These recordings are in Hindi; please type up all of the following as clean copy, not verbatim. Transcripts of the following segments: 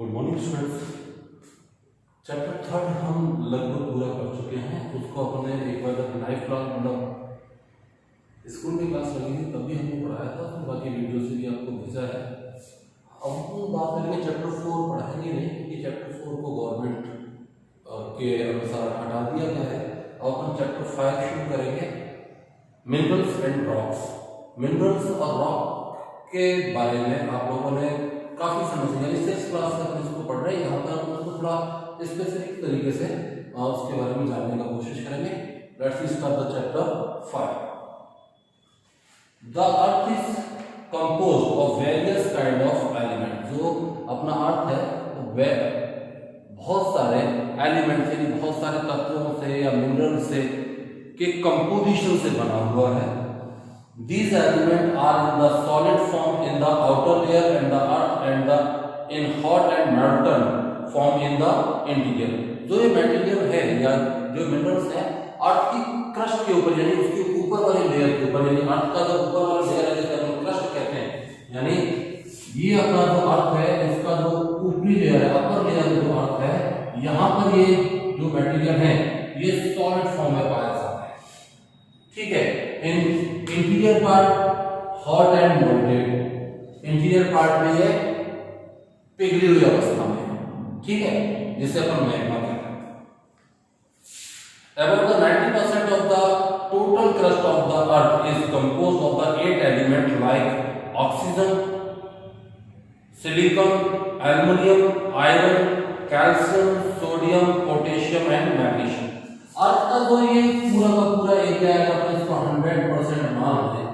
Good morning students. Chapter third हम लगभग पूरा कर चुके हैं। उसको अपने एक बार लाइव क्लास मतलब स्कूल में क्लास लगी थी तब भी हमने पढ़ाया था, तो बाकी वीडियो से भी आपको भेजा है। अब हम बात करेंगे चैप्टर 4 पढ़ाएंगे नहीं, क्योंकि चैप्टर 4 को गवर्नमेंट के अनुसार हटा दिया गया है। अब हम चैप्टर 5 शुरू करेंगे, मिनरल्स एंड रॉक्स। मिनरल्स और रॉक के बारे में आप लोगों ने काफी समझ लिया, सिक्स क्लास तक इसको पढ़ रहे हैं। यहाँ पर हम उसको थोड़ा स्पेसिफिक तरीके से उसके बारे में जानने का कोशिश करेंगे। Let's start the chapter 5। The earth is composed of various kind of element. जो अपना अर्थ है वो बहुत सारे एलिमेंट से, बहुत सारे तत्वों से या मिनरल से के कंपोजिशन से बना हुआ है। These elements are in the solid form in the outer layer and the earth and the in hot and molten form in the interior। जो ये मटेरियल है या जो मिनरल्स है अर्थ की क्रस्ट के ऊपर, यानी उसके ऊपर वाले लेयर के ऊपर, यानी अर्थ का जो ऊपर वाला लेयर है जिसे हम क्रस्ट कहते हैं, यानी ये अपना जो अर्थ है इसका जो ऊपरी लेयर है, अपर लेयर जो अर्थ है, यहाँ पर ये जो मटेरियल है ये सॉलिड फॉर्म में पाया जाता है। ठीक है। Interior part hot and molted, interior part में ये पिघली हुई अवस्था में, ठीक है, जिसे अपन मैग्मा कहते हैं। About the 90% of the total crust of the earth is composed of the 8 elements like oxygen, silicon, aluminum, iron, calcium, sodium, potassium and magnesium। अर्थ का जो ये पूरा का पूरा एरिया है, अगर इसको 100% मान लें,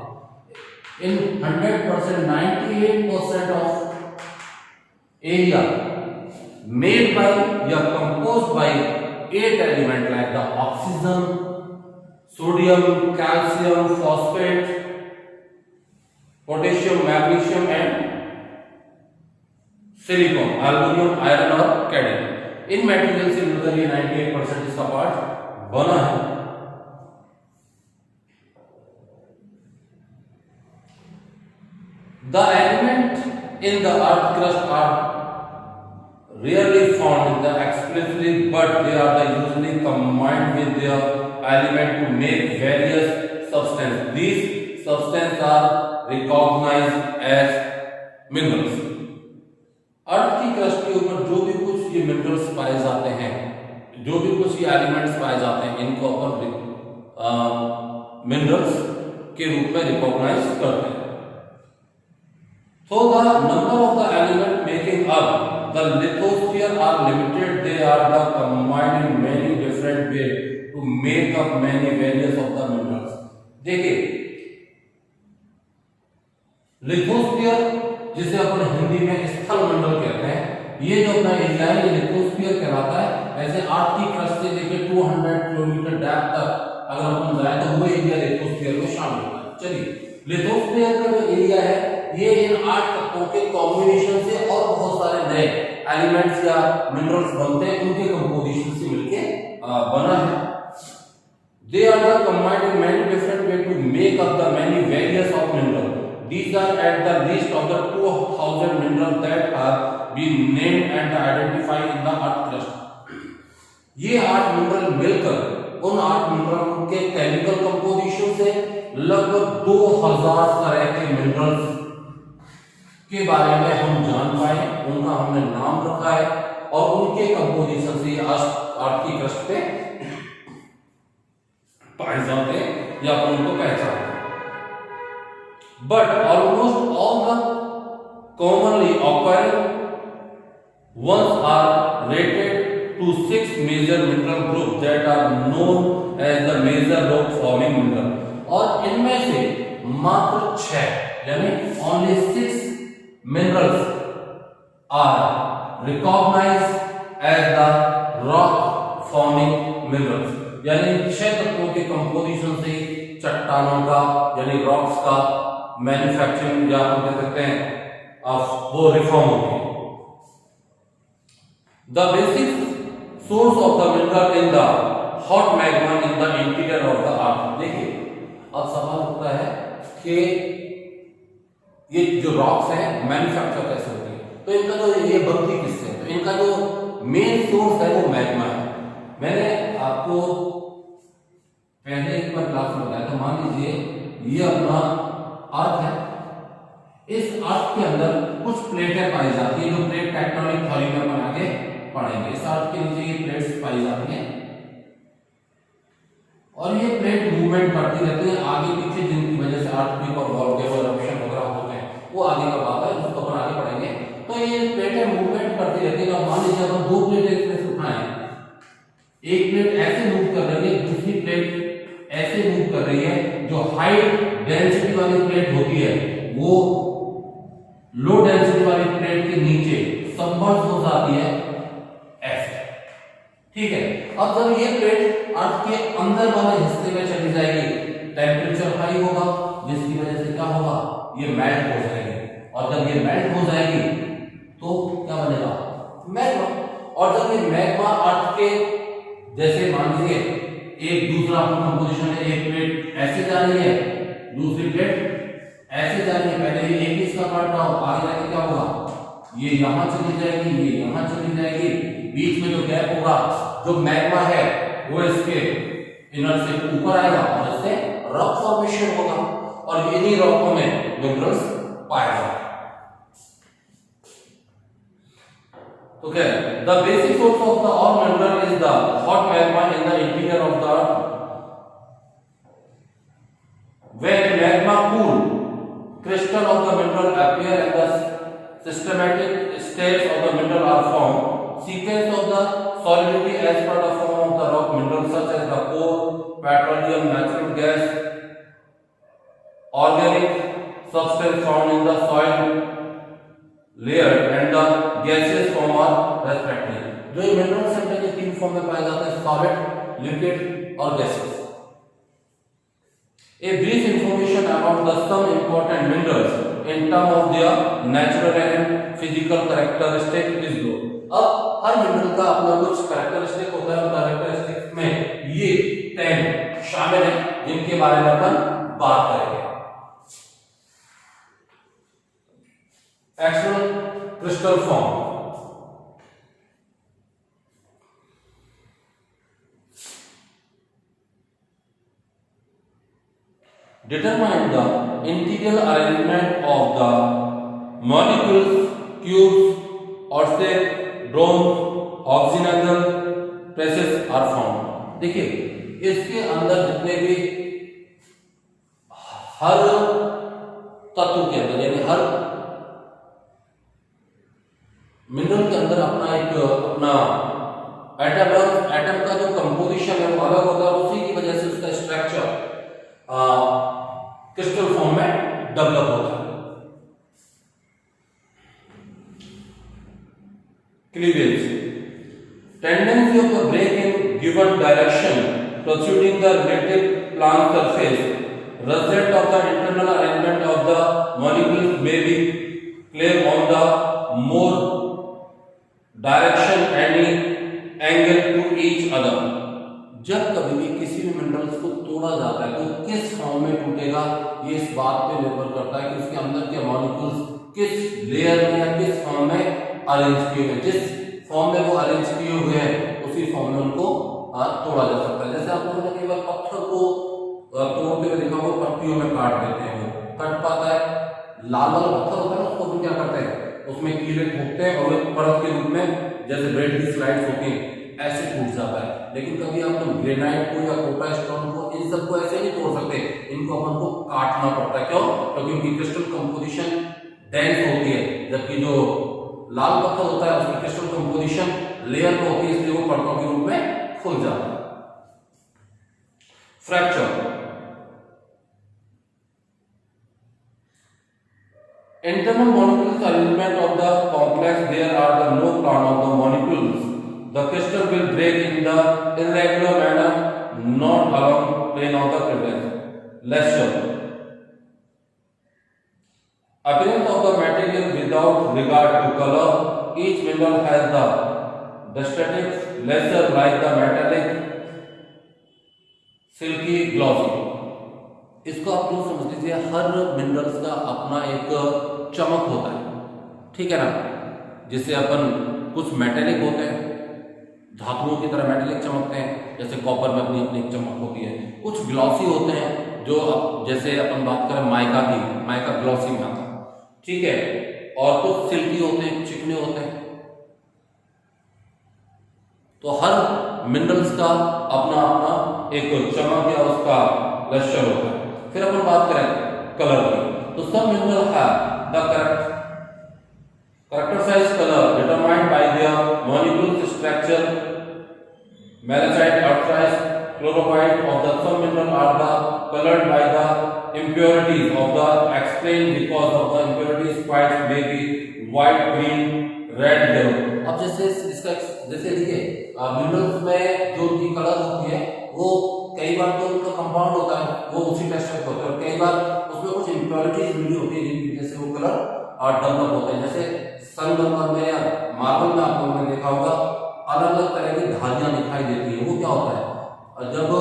इन 100% 98% ऑफ एरिया मेड बाय या composed bye 8 element like the oxygen, sodium, calcium, phosphate, potassium, magnesium and silicon, aluminium, iron और कैडमियम। इन मटेरियल से मिलकर ये 98% इसका पार्ट बना है। The element in the earth crust are rarely found in the explicitly, but they are usually combined with their element to make various substances. These substances are recognized as minerals। अर्थ की क्रस्ट के ऊपर जो भी कुछ ये मिनरल्स पाए जाते हैं, जो भी कुछ ये एलिमेंट्स पाए जाते हैं, इनको अपन मिनरल्स के रूप में रिकॉग्नाइज करते हैं। So the number of the element making up the lithosphere are limited. They are the combined in many different ways to make up many various of the minerals। देखिए, लिथोस्फीयर जिसे अपन हिंदी में स्थल मंडल कहते हैं, ये जो अपना एरिया है ये लिथोस्फीयर कहलाता है। ऐसे अर्थ की क्रस्ट से लेकर 200 किलोमीटर डेप्थ तक अगर अपन जाए तो वो एरिया लिथोस्फीयर में शामिल होता है। चलिए, लिथोस्फीयर का जो एरिया है ये इन 8 तत्वों के कॉम्बिनेशन से और बहुत सारे नए एलिमेंट्स या मिनरल्स बनते हैं, उनके कंपोजिशन से मिलके बना है। They are the combined in many different ways to make up the many various of minerals। These are at the least of the 2000 minerals that are being named and identified in the earth crust। ये 8 मिनरल मिलकर उन 8 मिनरल के केमिकल कंपोजिशन से लगभग 2000 तरह के मिनरल्स के बारे में हम जान पाए, उनका हमने नाम रखा है और उनके कंपोजिशन से अर्थ की क्रस्ट पे पाए जाते हैं या अपन उनको पहचानते हैं। But almost all the commonly occurring ones are rated to 6 major mineral groups that are known as the major rock forming mineral। और इनमें से मात्र 6 यानी only 6 minerals are recognized as the rock forming minerals। यानी 6 तत्वों के कंपोजिशन से चट्टानों का यानी रॉक्स का मैन्युफैक्चरिंग या हम कह सकते हैं वो रिफॉर्म होती है। The basic source of the mineral in the hot magma in the interior of the earth. देखिए, अब सवाल उठता है कि ये जो रॉक्स हैं मैन्युफैक्चर कैसे होती है, तो इनका जो ये बनती किससे है? तो इनका जो मेन सोर्स है वो मैग्मा है। मैंने आपको पहले एक बार क्लास में बताया था, मान लीजिए ये अपना अर्थ है, इस अर्थ के अंदर कुछ प्लेटें पाई जाती है, जो प्लेट टेक्टोनिक थ्योरी में अपन आगे पढ़ेंगे। इस अर्थ के नीचे ये प्लेट्स पाई जाती हैं और ये प्लेट मूवमेंट करती रहती है आगे पीछे, जिनकी वजह से अर्थक्वेक और वोल्केनो इरप्शन वगैरह होते हैं, वो आगे का बात है, उसको अपन आगे पढ़ेंगे। तो ये प्लेटें मूवमेंट करती रहती है। मान लीजिए अपन दो प्लेटें इसमें से उठाएं, एक प्लेट ऐसे मूव कर रही है, दूसरी प्लेट ऐसे मूव कर रही है। जो हाई डेंसिटी वाली प्लेट होती है वो लो डेंसिटी वाली प्लेट के नीचे सबमर्ज हो जाती है ऐसे, ठीक है। अब जब ये प्लेट अर्थ के अंदर वाले हिस्से में चली जाएगी, टेम्परेचर हाई होगा, जिसकी वजह से क्या होगा, ये मेल्ट हो जाएगी। और जब ये मेल्ट हो जाएगी तो क्या बनेगा, मैग्मा। और जब ये मैग्मा अर्थ के, जैसे मान लीजिए एक दूसरा कंपोजिशन है, एक प्लेट ऐसे जा रही है, दूसरी प्लेट ऐसे जा रही है, पहले ये एक इसका पार्ट रहा, आगे जाके क्या होगा, ये यहां चली जाएगी, ये यहां चली जाएगी, बीच में जो गैप होगा, जो मैग्मा है वो इसके इनर से ऊपर आएगा और इससे रॉक फॉर्मेशन होगा और इन्हीं रॉकों में मिनरल्स पाए जाएंगे। तो क्या the basic source of the all mineral is the hot magma in the interior of the earth. When magma cool, crystal of the mineral appear and the systematic states of the mineral are formed. Sequence of the solidity as per the form of the rock minerals such as the coal, petroleum, natural gas, organic substance found in the soil layer and the gaseous form are respectively. जो ये मिनरल्स हैं ये तीन फॉर्म में पाए जाते हैं, सॉलिड, लिक्विड और gases. A brief information about the some important minerals in terms of their natural and physical characteristic is low. अब हर मिनरल का अपना कुछ कैरेक्टरिस्टिक होता है, कैरेक्टरिस्टिक में ये 10 शामिल हैं जिनके बारे में अपन बात करेंगे। Actual crystal form, determine the integral arrangement of the molecules, cubes, orbits, domes, octagonal traces are found. देखिए इसके अंदर जितने भी हर तत्व के अंदर, यानी हर मिनरल के अंदर अपना एटम है, एटम का जो कंपोजिशन है वो अलग होता है, उसी की वजह से उसका स्ट्रक्चर क्रिस्टल फॉर्म में डेवलप होता है। Cleavage, tendency of the break in given direction proceeding the relative plane surface, result of the internal arrangement of the molecules may be claim on the more direction any angle to each other. जब कभी भी किसी भी मिनरल्स को तोड़ा जाता है तो किस फॉर्म में टूटेगा, ये इस बात पे निर्भर करता है कि उसके अंदर के मॉलिक्यूल्स किस लेयर में या किस फॉर्म में अरेंज किए हुए। जिस फॉर्म में वो अरेंज किए हुए हैं उसी फॉर्म में उनको तोड़ा जा सकता है। जैसे आप लोगों ने कई बार पत्थर को तोड़ते हुए देखा, वो पट्टियों में काट देते हैं, वो कट पाता है। लाल वाला पत्थर होता है ना, उसको क्या करते हैं, उसमें कीले ठोकते हैं और एक परत के रूप में जैसे ब्रेड की स्लाइड्स होती हैं ऐसे टूट जाता है। लेकिन कभी आप लोग ग्रेनाइट को या कोटा स्टोन को, इन सबको ऐसे नहीं तोड़ सकते, इनको अपन को काटना पड़ता है। क्यों? क्योंकि उनकी क्रिस्टल कंपोजिशन डेंस होती है, जबकि जो लाल पत्थर होता है उसकी क्रिस्टल कंपोजिशन लेयर में होती है, इसलिए वो परतों के रूप में खुल जाता है। Fracture, internal molecules arrangement of the complex, there are the no plan of the molecules. The crystal will break in the irregular manner, not along plane of the crystal. Lecture. Appearance of the material without regard to color. Each mineral has the static lesser like the metallic, silky, glossy. इसको आप लोग समझ लीजिए, हर मिनरल्स का अपना एक चमक होता है, ठीक है ना। जिसे अपन कुछ मेटेलिक होते हैं, धातुओं की तरह मेटेलिक चमकते हैं, जैसे कॉपर में अपनी अपनी चमक होती है। कुछ ग्लॉसी होते हैं, जो जैसे अपन बात करें माइका की, माइका ग्लॉसी में आता है, ठीक है। और कुछ सिल्की होते हैं, चिकने होते हैं। तो हर मिनरल्स का अपना अपना एक चमक या उसका लक्षण होता है। फिर अपन बात करें कलर की, तो सब मिनरल है the characterized color determined by their molecular structure. Malachite, earthrise, chlorophyte of the some mineral are the colored by the impurities of the explained because of the impurities white may be white, green, red, yellow. अब जैसे इसका जैसे देखिए मिनरल्स में जो उनकी कलर होती है वो कई बार तो उनका कंपाउंड होता है वो उसी टेक्सचर का होता है, और कई बार उसमें कुछ इम्प्योरिटीज मिली होती है जिनकी वजह से वो कलर डेवलप होते हैं। जैसे संगमरमर में या मार्बल में आप लोगों ने देखा होगा अलग अलग तरह की धारियां दिखाई देती है। वो क्या होता है, जब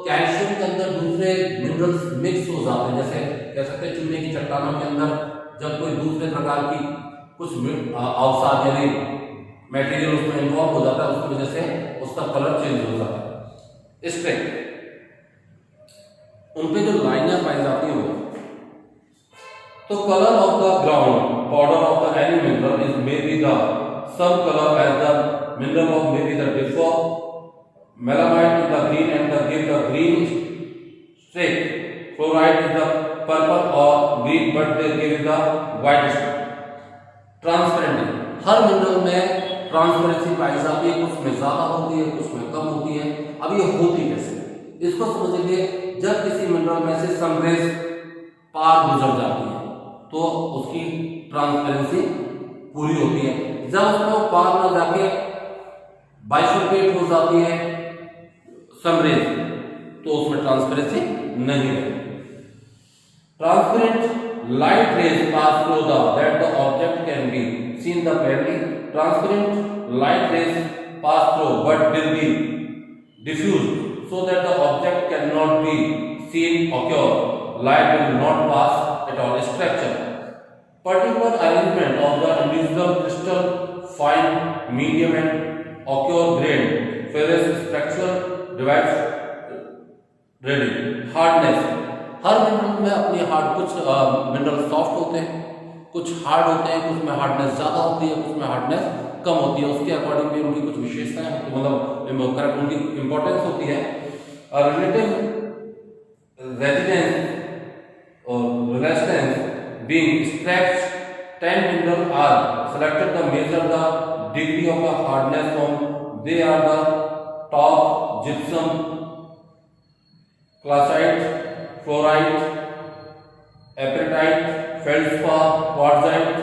कैल्शियम के अंदर दूसरे मिनरल्स मिक्स हो जाते हैं, जैसे कह सकते हैं चूने की चट्टानों के अंदर जब कोई दूसरे प्रकार की कुछ अवसाद यानी मटेरियल उसमें इन्वॉल्व हो जाता है, उसकी वजह से उसका कलर चेंज हो जाता है। इस पे उनपे जो लाइनें पाई जाती है वो, तो colour of the ground powder of the any mineral is may be the same colour as the mineral of may be the differ malachite is the green and the give the green streak, fluoride is the purple और green but they give the white streak. Transparent, हर मिनरल में ट्रांसपेरेंसी पाई जाती है, कुछ में ज्यादा होती है कुछ में कम होती है। अब ये होती कैसे, इसको समझिए। जब किसी मिनरल में से सनरेज पार गुजर जाती है तो उसकी ट्रांसपेरेंसी पूरी होती है। जब उसको पार न जाके बाइफरकेट हो जाती है सनरेज तो उसमें ट्रांसपेरेंसी नहीं है। Transparent light rays pass through the that the object can be seen the clearly. Transparent light rays pass through but will be diffused so that the object cannot be seen occur. Light will not pass at all. Structure, particular arrangement of the individual crystal, fine, medium and occur grain, ferrous structure divides ready. Hardness, her mineral में अपनी हार्ड, कुछ मिनरल सॉफ्ट होते हैं, कुछ हार्ड होते हैं, कुछ में हार्डनेस ज्यादा होती है, कुछ में हार्डनेस कम होती है। उसके अकॉर्डिंग भी उनकी कुछ विशेषताएं होती है, मतलब करेक्ट उनकी इंपॉर्टेंस होती है। रिलेटिव रेजिडेंस और resistance being stretched 10 mineral are selected to measure the degree of the hardness from they are the top, gypsum, calcite, fluorite, apatite, feldspar, quartzite,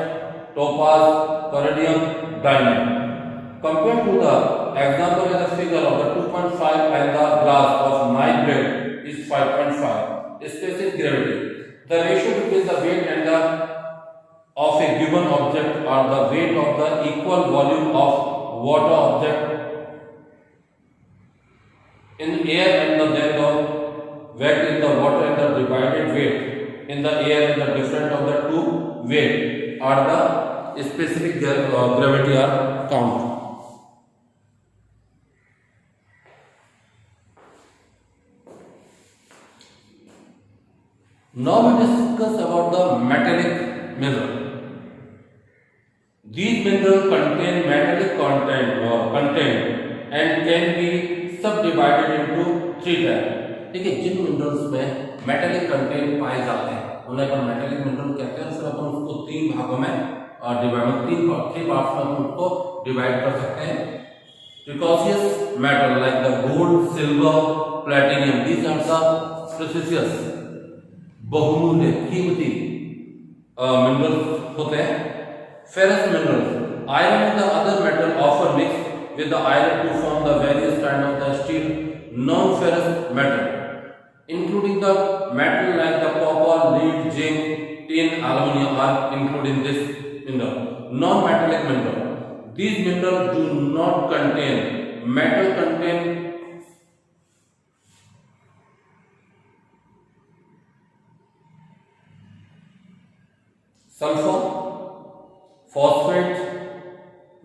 topaz, corrodium, diamond. Compared to the example in the figure of the 2.5 and the glass of Nile grade is 5.5. Specific gravity. The ratio between the weight and the of a given object are the weight of the equal volume of water object in air and the then the weight in the water and the divided weight in the air and the difference of the two weight are the specific gravity are count. Now we discuss about the metallic mineral. These minerals contain metallic content and can be subdivided into 3 types. ठीक है, जिन मिनरल्स में मेटेलिक कंटेंट पाए जाते हैं उन्हें अपन मेटेलिक मिनरल कहते हैं। फिर अपन उसको 3 भागों में डिवाइड, 3 पार्ट्स में अपन उसको डिवाइड कर सकते हैं। Precious metal like the gold, silver, platinum, these are the precious, बहुमूल्य कीमती मिनरल्स होते हैं। Ferrous minerals, iron and the other metal often mixed with the iron to form the various kind of the steel non-ferrous metal, including the metal like the copper, lead, zinc, tin, aluminum are included in this mineral. Non-metallic mineral, these minerals do not contain metal content sulfur, phosphate,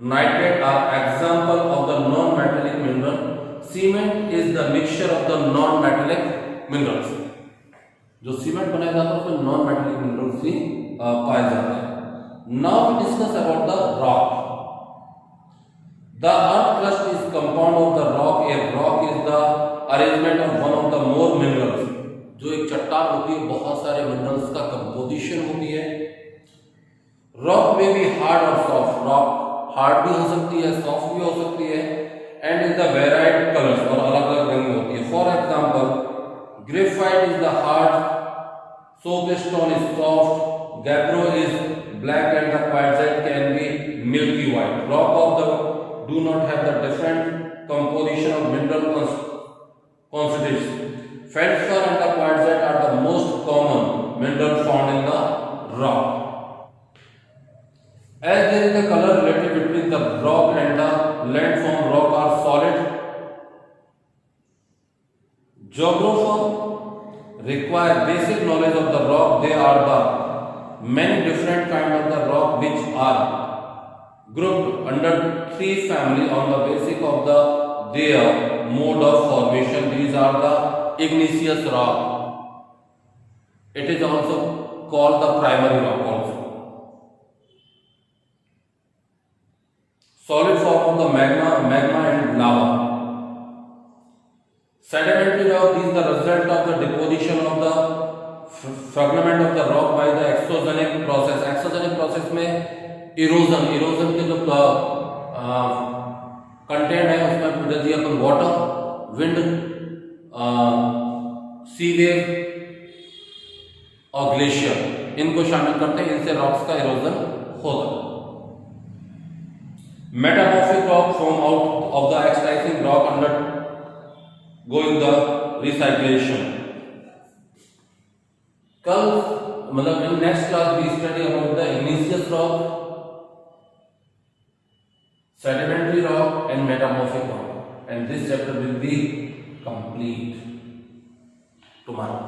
nitrate are example of the non-metallic mineral. Cement is the mixture of the non-metallic minerals. जो सीमेंट बनाया जाता है उसमें नॉन मेटेलिक मिनरल्स भी पाए जाते हैं। Now we discuss about the rock. The earth crust is compound of the rock. A rock is the arrangement of one of the more minerals. जो एक चट्टान होती है बहुत सारे मिनरल्स का कंपोजिशन होती है। रॉक में भी हार्ड और सॉफ्ट। रॉक हार्ड भी हो सकती है, सॉफ्ट भी हो सकती है, and is the varied colours और अलग अलग रंग होती है। For example graphite is the hard, soapstone is soft, gabbro is black, and the quartzite can be milky white. Rock of the do not have the different composition of mineral constituents. Feldspar and the quartzite are the most common mineral found in the rock. As there is a color relative between the rock and the landform, rock are solid. Geographers require basic knowledge of the rock. There are the many different kinds of the rock which are grouped under three family on the basis of their mode of formation. These are the igneous rock. It is also called the primary rock also. Solid form of the magma and lava. Sedimentary rock is the result of the deposition of the fragment of the rock by the exogenic process. Exogenic process में erosion के जो कंटेंट है उसमें जैसे अपन वाटर, विंड, सी वेव और ग्लेशियर इनको शामिल करते हैं। इनसे रॉक्स का इरोजन होता है। Metamorphic rock from out of the existing rock undergoing the recycling. कल मतलब in next class we study about the igneous rock, sedimentary rock and metamorphic rock, and this chapter will be complete tomorrow.